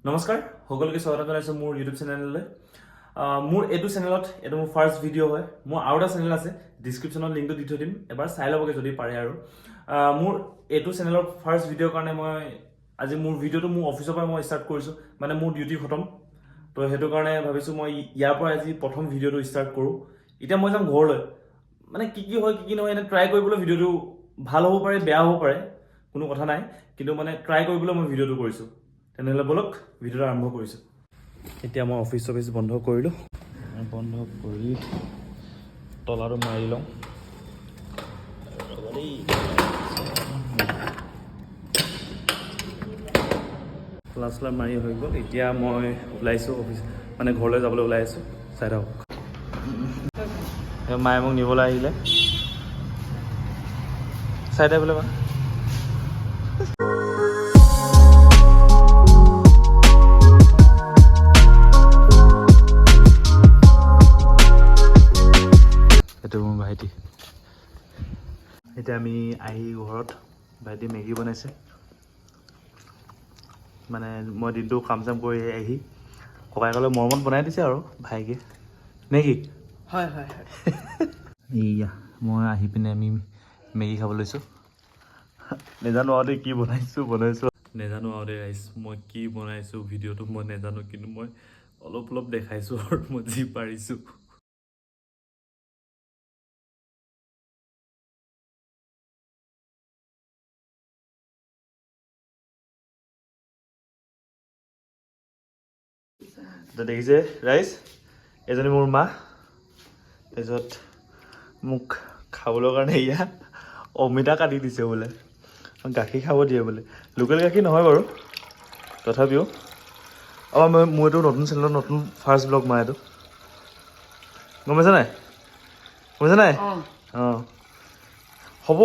নমস্কাৰ সকলোকে স্বাগতম জনাইছো মোৰ ইউটিউব চেনেললৈ মোৰ এটো চেনেলত এটা মোৰ ফাৰ্ষ্ট ভিডিঅ' হয় মোৰ আৰু এটা চেনেল আছে ডেসক্ৰিপচনত লিংকটো দি থৈ দিম এবাৰ চাই ল'বগে যদি পাৰে আৰু মোৰ এটো চেনেলৰ ফাৰ্ষ্ট ভিডিঅ'ৰ কাৰণে মই আজি মোৰ ভিডিঅ'টো মোৰ অফিচৰ পৰা মই ষ্টাৰ্ট কৰিছো মানে মোৰ ডিউটি খতম তো হেতু কাৰণে ভাবিছো মই ইয়াৰ পৰা আজি প্ৰথম ভিডিঅ'টো ষ্টাৰ্ট কৰো এতিয়া মই যাম ঘৰলৈ মানে কি হয় কি নহয় এনে ট্ৰাই কৰিবলৈ ভিডিঅ'টো ভাল হ'ব পাৰে বেয়া হ'ব পাৰে কোনো কথা নাই কিন্তু মানে ট্ৰাই কৰিবলৈ মই ভিডিঅ'টো কৰিছো তেনেহলে বলক ভিডিঅ'টো আৰম্ভ কৰিছো এতিয়া মই অফিচ বন্ধ কৰিলো বন্ধ কৰি তলাটো মাৰি লওঁ ক্লাছলা মাৰি হৈ গ'ল এতিয়া মই ওলাইছো অফিচ মানে ঘৰলৈ যাবলৈ ওলাই আছো চাই থাকক মায়ে মোক নিবলৈ আহিলে চাই থাক বোলে মোৰ ভাইটি এতিয়া আমি আহি ঘৰত ভাইটি মেগী বনাইছে মানে মই দিনটো কাম চাম কৰি আহি ককাইকলৈ মৰমত বনাই দিছে আৰু ভাইকে মেগী হয় হয় হয় এইয়া মই আহি পিনে আমি মেগী খাব লৈছোঁ নেজানো আৰু কি বনাইছোঁ নেজানো আৰু দে ৰাইজ মই কি বনাইছোঁ ভিডিঅ'টো মই নেজানো কিন্তু মই অলপ দেখাইছোঁ আৰু মই যি পাৰিছোঁ দেখিছে ৰাইজ এজনী মোৰ মা তাৰপিছত মোক খাবলৈ কাৰণে এয়া অমিতা কাটি দিছে বোলে গাখীৰ খাব দিয়ে বোলে লোকেল গাখীৰ নহয় বাৰু তথাপিও মোৰ এইটো নতুন চেনেলত নতুন ফাৰ্ষ্ট ব্লগ মই এইটো গম পাইছা নাই অঁ হ'ব